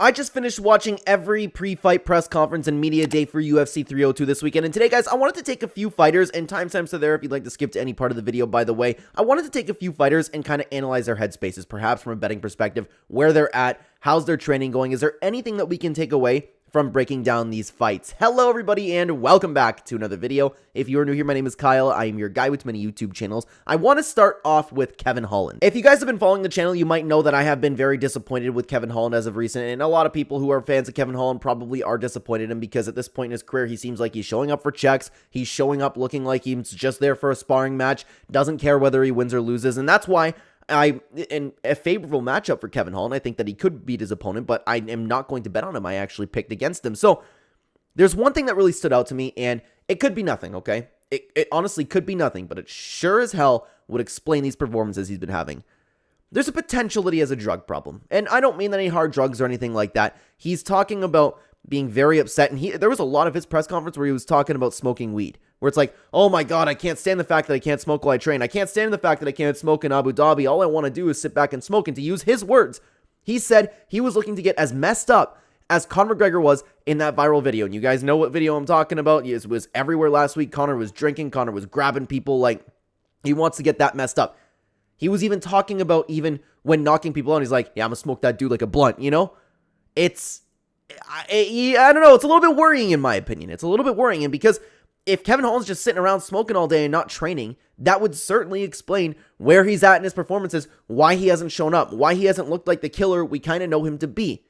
I just finished watching every pre-fight press conference and media day for UFC 302 this weekend, and today, guys, I wanted to take a few fighters, and timestamps are there if you'd like to skip to any part of the video, by the way. I wanted to take a few fighters and kind of analyze their headspaces, perhaps from a betting perspective, where they're at, how's their training going, is there anything that we can take away from breaking down these fights? Hello, everybody, and welcome back to another video. If you are new here, my name is Kyle. I am your guy with many YouTube channels. I want to start off with Kevin Holland. If you guys have been following the channel, you might know that I have been very disappointed with Kevin Holland as of recent, and a lot of people who are fans of Kevin Holland probably are disappointed in him because at this point in his career, he seems like he's showing up for checks. He's showing up looking like he's just there for a sparring match, doesn't care whether he wins or loses, and that's why in a favorable matchup for Kevin Holland, I think that he could beat his opponent, but I am not going to bet on him. I actually picked against him. So there's one thing that really stood out to me, and it could be nothing, okay? It honestly could be nothing, but it sure as hell would explain these performances he's been having. There's a potential that he has a drug problem, and I don't mean that any hard drugs or anything like that. He's talking about being very upset, and there was a lot of his press conference where he was talking about smoking weed, where it's like, oh my god, I can't stand the fact that I can't smoke while I train. I can't stand the fact that I can't smoke in Abu Dhabi. All I want to do is sit back and smoke. And to use his words, he said he was looking to get as messed up as Conor McGregor was in that viral video. And you guys know what video I'm talking about. It was everywhere last week. Conor was drinking. Conor was grabbing people. Like, he wants to get that messed up. He was even talking about even when knocking people out, he's like, yeah, I'm gonna smoke that dude like a blunt, you know? I don't know. It's a little bit worrying in my opinion. It's a little bit worrying. And because if Kevin Holland's just sitting around smoking all day and not training, that would certainly explain where he's at in his performances, why he hasn't shown up, why he hasn't looked like the killer we kind of know him to be.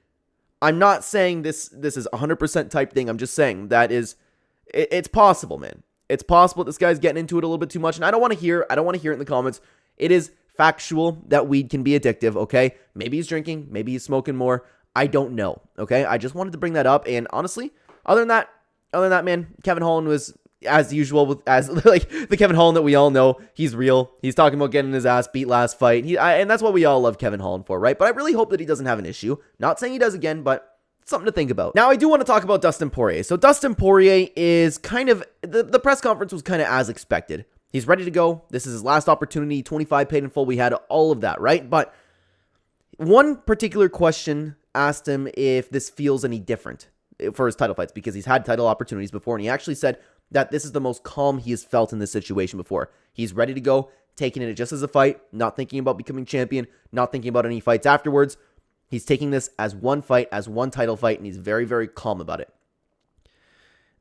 I'm not saying this is 100% type thing. I'm just saying that it's possible, man. It's possible this guy's getting into it a little bit too much, and I don't want to hear it in the comments. It is factual that weed can be addictive, okay? Maybe he's drinking, maybe he's smoking more. I don't know, okay? I just wanted to bring that up, and honestly, other than that, man, Kevin Holland was, as usual, as like the Kevin Holland that we all know. He's real. He's talking about getting his ass beat last fight, and that's what we all love Kevin Holland for, right? But I really hope that he doesn't have an issue. Not saying he does again, but something to think about. Now, I do want to talk about Dustin Poirier. So Dustin Poirier is kind of, the press conference was kind of as expected. He's ready to go. This is his last opportunity. 25 paid in full. We had all of that, right? But one particular question asked him if this feels any different for his title fights, because he's had title opportunities before, and he actually said that this is the most calm he has felt in this situation before. He's ready to go, taking it just as a fight, not thinking about becoming champion, not thinking about any fights afterwards. He's taking this as one fight, as one title fight, and he's very, very calm about it.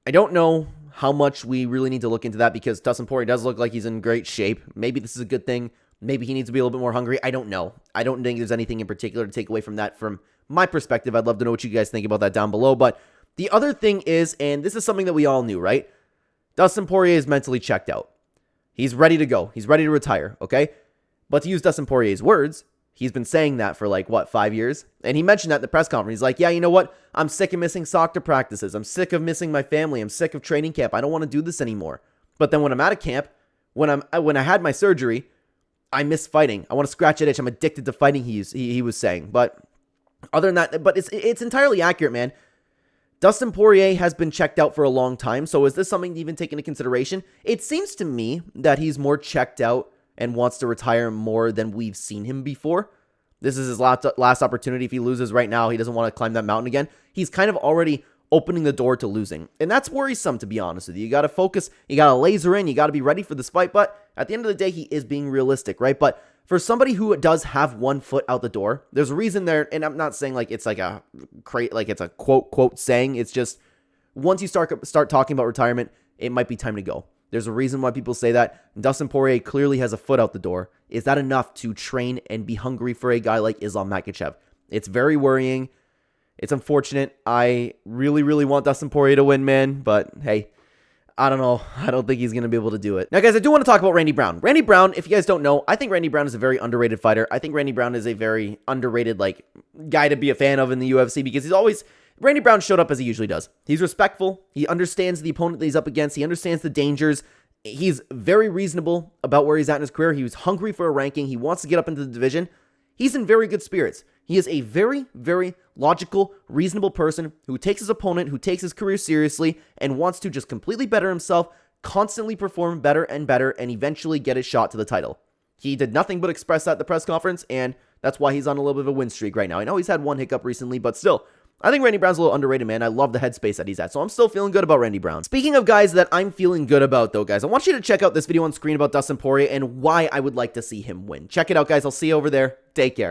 I don't know how much we really need to look into that, because Dustin Poirier does look like he's in great shape. Maybe this is a good thing. Maybe he needs to be a little bit more hungry. I don't know. I don't think there's anything in particular to take away from that from my perspective. I'd love to know what you guys think about that down below. But the other thing is, and this is something that we all knew, right? Dustin Poirier is mentally checked out. He's ready to go. He's ready to retire, okay? But to use Dustin Poirier's words, he's been saying that for like, what, 5 years? And he mentioned that in the press conference. He's like, yeah, you know what? I'm sick of missing soccer practices. I'm sick of missing my family. I'm sick of training camp. I don't want to do this anymore. But then when I'm out of camp, when I had my surgery, I miss fighting. I want to scratch that itch. I'm addicted to fighting, he was saying. But other than that, but it's entirely accurate, man. Dustin Poirier has been checked out for a long time, so is this something to even take into consideration? It seems to me that he's more checked out and wants to retire more than we've seen him before. This is his last opportunity. If he loses right now, he doesn't want to climb that mountain again. He's kind of already opening the door to losing, and that's worrisome, to be honest with you. You got to focus, you got to laser in, you got to be ready for this fight, but at the end of the day, he is being realistic, right? But for somebody who does have one foot out the door, there's a reason there, and I'm not saying like it's like it's a quote saying. It's just once you start talking about retirement, it might be time to go. There's a reason why people say that. Dustin Poirier clearly has a foot out the door. Is that enough to train and be hungry for a guy like Islam Makhachev? It's very worrying. It's unfortunate. I really, really want Dustin Poirier to win, man, but hey, I don't know. I don't think he's going to be able to do it. Now, guys, I do want to talk about Randy Brown. Randy Brown, if you guys don't know, I think Randy Brown is a very underrated fighter. I think Randy Brown is a very underrated guy to be a fan of in the UFC, because Randy Brown showed up as he usually does. He's respectful. He understands the opponent that he's up against. He understands the dangers. He's very reasonable about where he's at in his career. He was hungry for a ranking. He wants to get up into the division. He's in very good spirits. He is a very, very logical, reasonable person who takes his opponent, who takes his career seriously, and wants to just completely better himself, constantly perform better and better, and eventually get his shot to the title. He did nothing but express that at the press conference, and that's why he's on a little bit of a win streak right now. I know he's had one hiccup recently, but still, I think Randy Brown's a little underrated, man. I love the headspace that he's at, so I'm still feeling good about Randy Brown. Speaking of guys that I'm feeling good about, though, guys, I want you to check out this video on screen about Dustin Poirier and why I would like to see him win. Check it out, guys. I'll see you over there. Take care.